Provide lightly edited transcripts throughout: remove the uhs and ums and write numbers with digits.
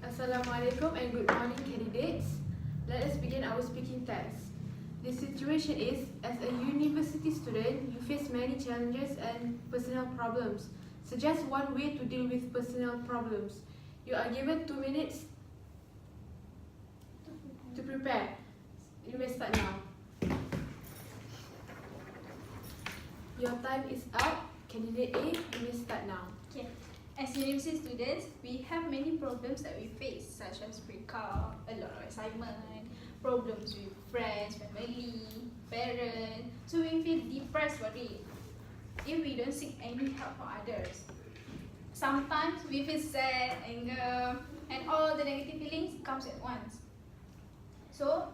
Assalamualaikum and good morning, candidates. Let us begin our speaking test. The situation is, as a university student, you face many challenges and personal problems. Suggest one way to deal with personal problems. You are given 2 minutes to prepare. You may start now. Your time is up. Candidate A, you may start now. Okay. As university students, we have many problems that we face, such as breakup, a lot of assignment, problems with friends, family, parents. So we feel depressed for it if we don't seek any help from others. Sometimes we feel sad, anger, and all the negative feelings comes at once. So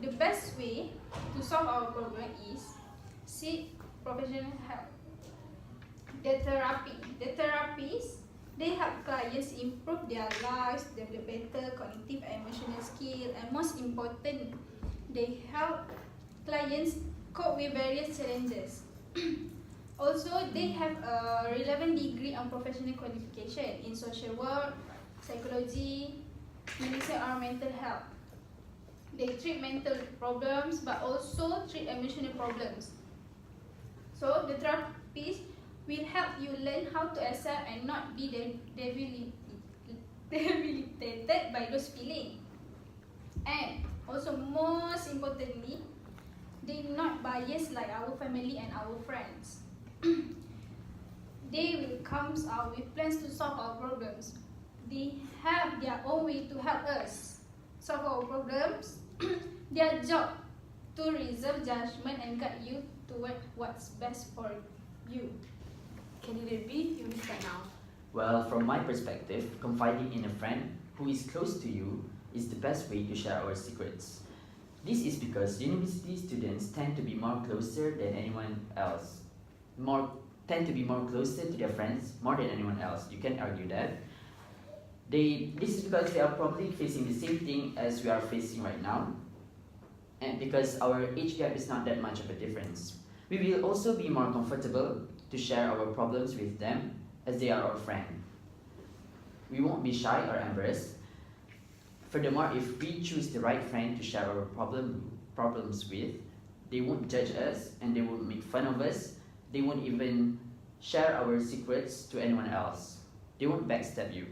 the best way to solve our problem is seek professional help. The therapies, they help clients improve their lives, develop better cognitive and emotional skill, and most important, they help clients cope with various challenges. Also, they have a relevant degree on professional qualification in social work, psychology, medicine, or mental health. They treat mental problems but also treat emotional problems. So the therapies will help you learn how to accept and not be debilitated by those feelings. And also, most importantly, they not biased like our family and our friends. They will come out with plans to solve our problems. They have their own way to help us solve our problems. Their job to reserve judgment and guide you toward what's best for you. Candidate B, you may start now. Well, from my perspective, confiding in a friend who is close to you is the best way to share our secrets. This is because university students tend to be more closer than anyone else. Tend to be more closer to their friends more than anyone else. You can argue that. This is because they are probably facing the same thing as we are facing right now, and because our age gap is not that much of a difference. We will also be more comfortable to share our problems with them as they are our friend. We won't be shy or embarrassed. Furthermore, if we choose the right friend to share our problems with, they won't judge us and they won't make fun of us. They won't even share our secrets to anyone else. They won't backstab you.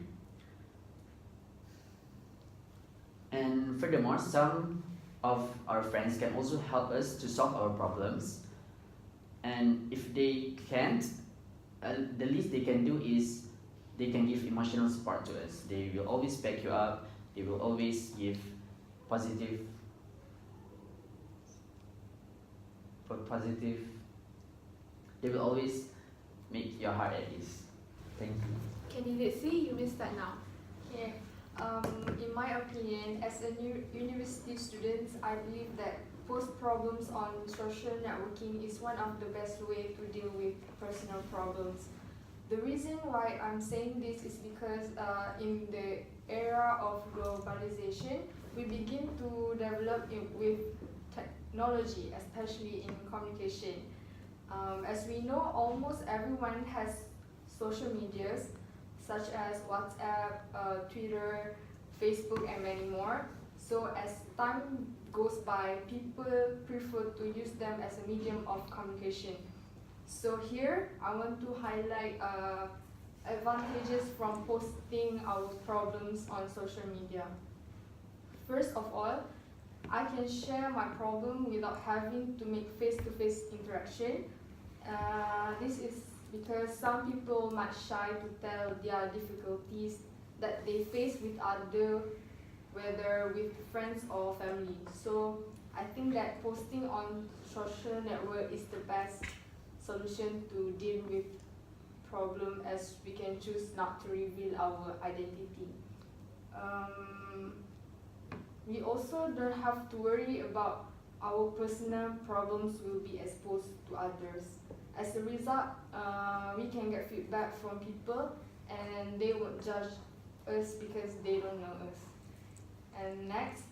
And furthermore, some of our friends can also help us to solve our problems. And if they can't, the least they can do is they can give emotional support to us. They will always back you up. They will always give positive. They will always make your heart at ease. Thank you. Candidate C, you may start now. Okay. In my opinion, as a new university student, I believe that post problems on social networking is one of the best way to deal with personal problems. The reason why I'm saying this is because in the era of globalization, we begin to develop with technology, especially in communication. As we know, almost everyone has social medias, such as WhatsApp, Twitter, Facebook, and many more. So as time goes by, people prefer to use them as a medium of communication. So here, I want to highlight advantages from posting our problems on social media. First of all, I can share my problem without having to make face-to-face interaction. This is because some people might shy to tell their difficulties that they face with others, whether with friends or family. So I think that posting on social network is the best solution to deal with problem, as we can choose not to reveal our identity. We also don't have to worry about our personal problems will be exposed to others. As a result, we can get feedback from people and they won't judge us because they don't know us. And next,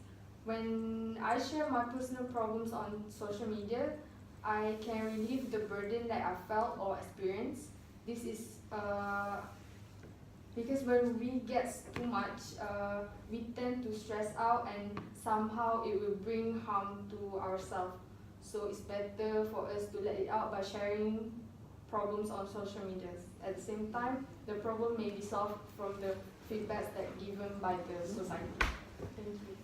when I share my personal problems on social media, I can relieve the burden that I felt or experienced. This is because when we get too much, we tend to stress out and somehow it will bring harm to ourselves. So it's better for us to let it out by sharing problems on social media. At the same time, the problem may be solved from the feedbacks that given by the society. Thank you.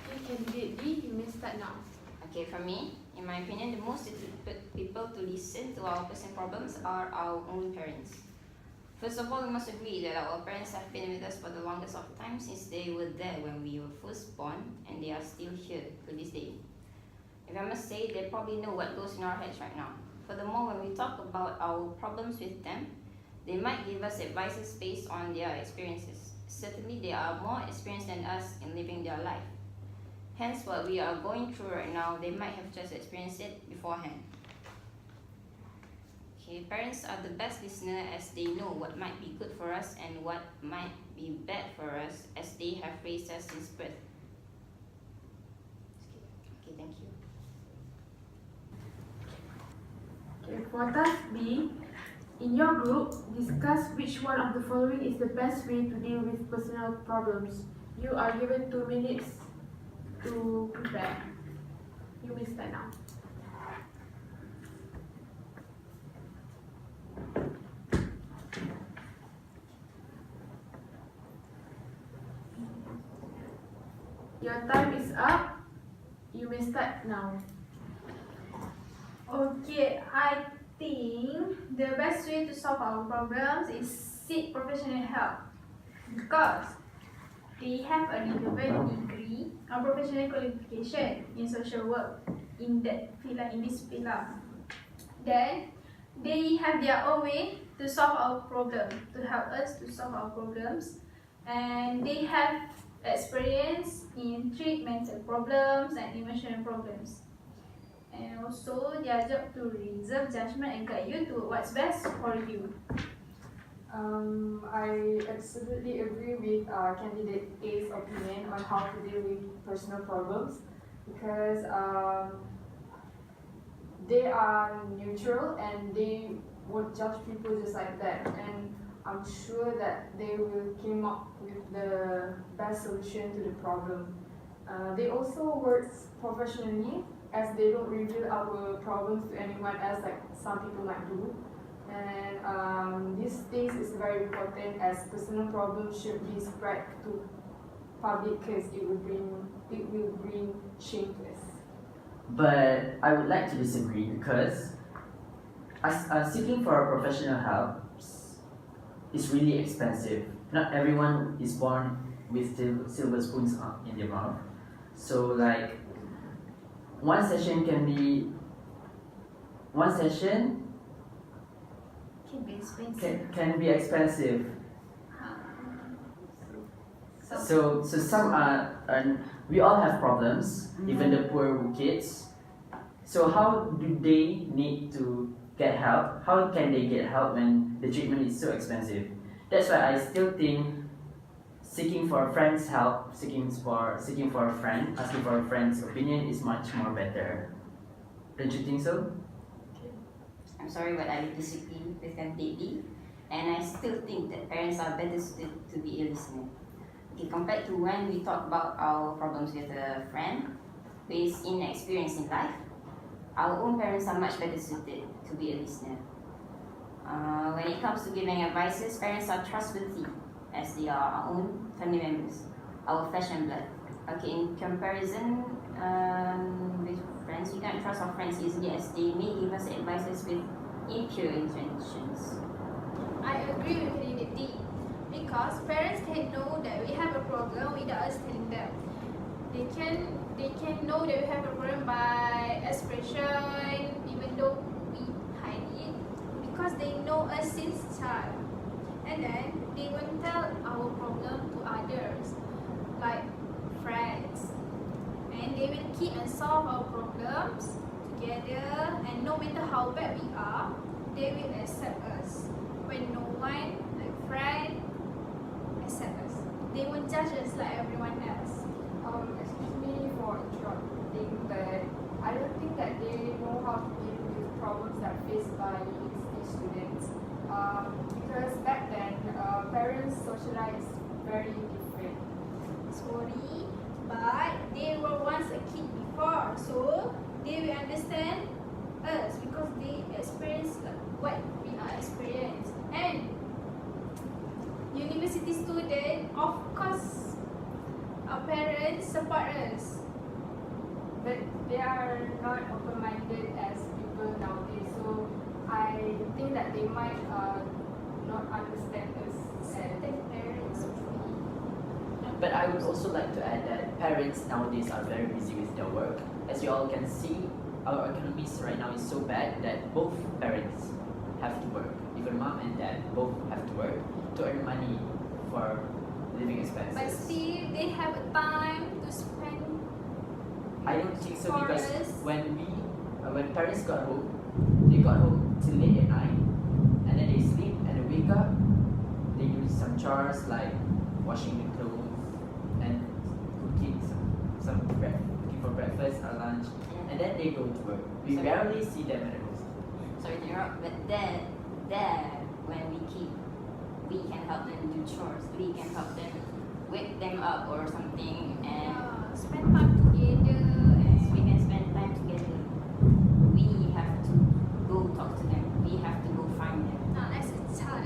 Okay, candidate D, you may start now. Okay, for me, in my opinion, the most suited people to listen to our personal problems are our own parents. First of all, we must agree that our parents have been with us for the longest of time since they were there when we were first born, and they are still here to this day. If I must say, they probably know what goes in our heads right now. Furthermore, when we talk about our problems with them, they might give us advices based on their experiences. Certainly, they are more experienced than us in living their life. Hence, what we are going through right now, they might have just experienced it beforehand. Okay, parents are the best listener as they know what might be good for us and what might be bad for us as they have raised us since birth. Okay, thank you. Okay, for task B, in your group, discuss which one of the following is the best way to deal with personal problems. You are given 2 minutes to prepare. You may start now. Your time is up. You may start now. Okay, I think the best way to solve our problems is seek professional help because they have a relevant degree or professional qualification in social work in that field, in this field. Then they have their own way to solve our problem, to help us to solve our problems, and they have experience in treat mental problems and emotional problems. And also their job to reserve judgment and guide you to what's best for you. I absolutely agree with candidate A's opinion on how to deal with personal problems because they are neutral and they won't judge people just like that, and I'm sure that they will come up with the best solution to the problem. They also work professionally as they don't reveal our problems to anyone else like some people might do. And these things is very important as personal problems should be spread to public because it will bring shame to us. But I would like to disagree because seeking for a professional help is really expensive. Not everyone is born with silver spoons in their mouth. So like one session can be can be expensive. So some are, and we all have problems, even the poor kids. So how do they need to get help? How can they get help when the treatment is so expensive? That's why I still think seeking for a friend's help, asking for a friend's opinion is much more better. Don't you think so? I'm sorry, but I disagree with candidate, and I still think that parents are better suited to be a listener. Okay, compared to when we talk about our problems with a friend who is inexperienced in life, our own parents are much better suited to be a listener. When it comes to giving advices, parents are trustworthy as they are our own family members, our flesh and blood. Okay, in comparison with friends, we can't trust our friends easily as they may give us advices with impure intentions. I agree with candidate D because parents can know that we have a problem without us telling them. They can know that we have a problem by expression, even though we hide it, because they know us since child. And then they won't tell our problem to others, like friends. And they will keep and solve our problems together, and no matter how bad we are, they will accept us. When no one, like friend, accept us, they won't judge us like everyone else. Excuse me for interrupting, but I don't think that they know how to deal with problems that are faced by university students. Because back then, parents socialize very different. Sorry, but they were once a kid before, so they will understand us because they experience what we are experiencing. And university student, of course, our parents support us. But they are not open-minded as people nowadays. So I think that they might not understand us as Certain parents. But I would also like to add that parents nowadays are very busy with their work. As you all can see, our economies right now is so bad that both parents have to work. Even mom and dad both have to work to earn money for living expenses. But still, they have a time to spend. I don't think so For because us. when parents got home, they got home till late at night, and then they sleep and they wake up. They do some chores like washing the clothes and cooking cooking for breakfast or lunch, and then they go to work. We So- rarely see them at home. Sorry to interrupt, but when we can help them do chores. We can help them wake them up or something, and Spend time together. yes, we can spend time together. We have to go talk to them. We have to go find them. As a child,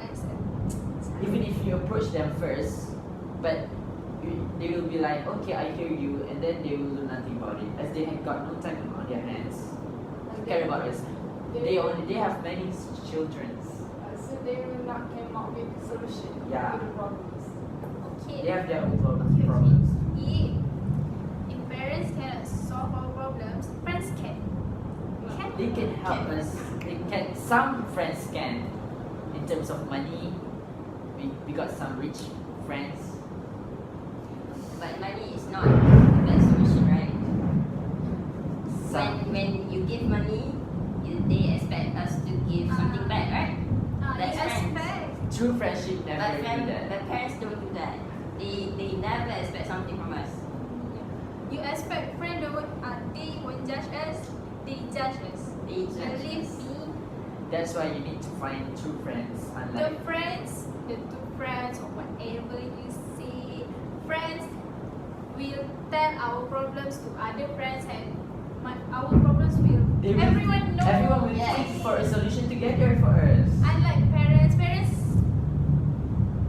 Even if you approach them first, but they will be like, okay, I hear you, and then they will do nothing about it, as they have got no time on their hands to care about us. They have many children. so they will not come up with solution Yeah. to the problems. Okay. They have their own Okay. problems. If parents cannot solve our problems, friends can. They can help us. They can. Some friends can. In terms of money, we got some rich friends. But money is not the best solution, right? Some When you give money, they expect us to give something back, right? They That's friends. expect. true friendship never do that. But parents don't do that. They never expect something from us. You expect friend they won't judge us, they judge us. They judge Believe us. me, That's why you need to find true friends. the Unlike friends, the two friends or whatever you say, friends will tell our problems to other friends and our problems will they will, everyone know. everyone will Yes. think for a solution together for us. Unlike parents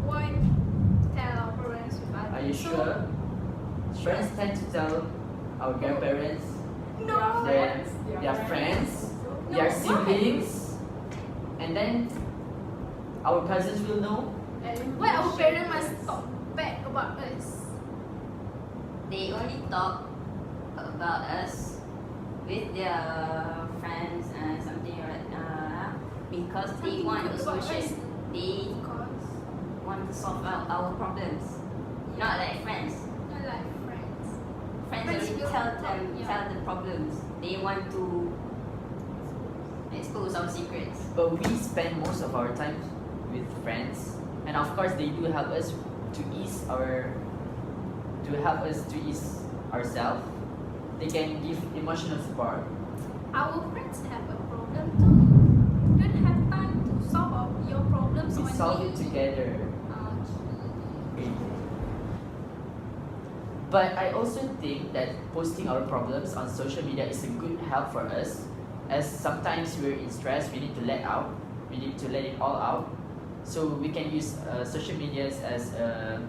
won't tell our problems with others. Are you sure? Friends tend to tell our grandparents, No. their friends, No, their why? siblings, and then our cousins will know. Why our parents must talk bad about us? They only talk about us with their friends and something like because they Something want a good about us. solution. They Because want to solve out our problems. Not like friends. not like friends. Friends Friends only will tell talk, them yeah. tell the problems. They want to expose our secrets. But we spend most of our time with friends, and of course they do help us to ease ourselves. They can give emotional support. Our friends have a problem too. You don't have time to solve your problems We on solve me. it together. Okay. But I also think that posting our problems on social media is a good help for us, as sometimes we're in stress, we need to let it all out. So we can use social medias as a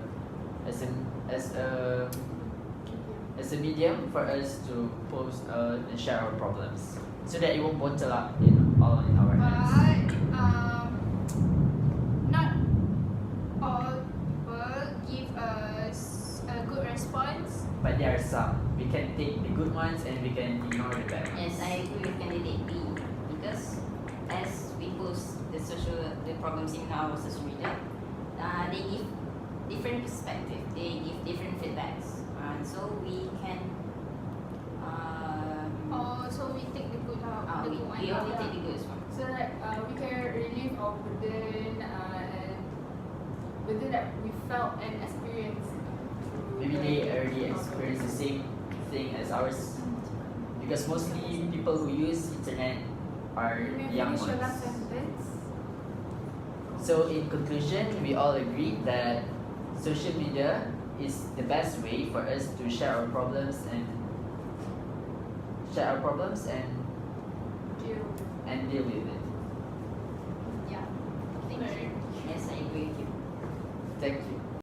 medium for us to post and share our problems, so that it won't bottle up all in our hands. But not all people give us a good response. But there are some. We can take the good ones and we can ignore the bad ones. Yes, I agree with candidate B because as we post the problems in our social media, they give different perspective. They give different feedbacks, so we can. So we take the good the good one. We only take the good one. So that we can relieve our burden and burden that we felt and experienced. Maybe they already experience the same thing as ours, because mostly people who use internet are May I young finish your ones. last sentence? So in conclusion, we all agree that social media is the best way for us to share our problems and deal with it. Yeah. Thank you. Yes, I agree with you. Thank you.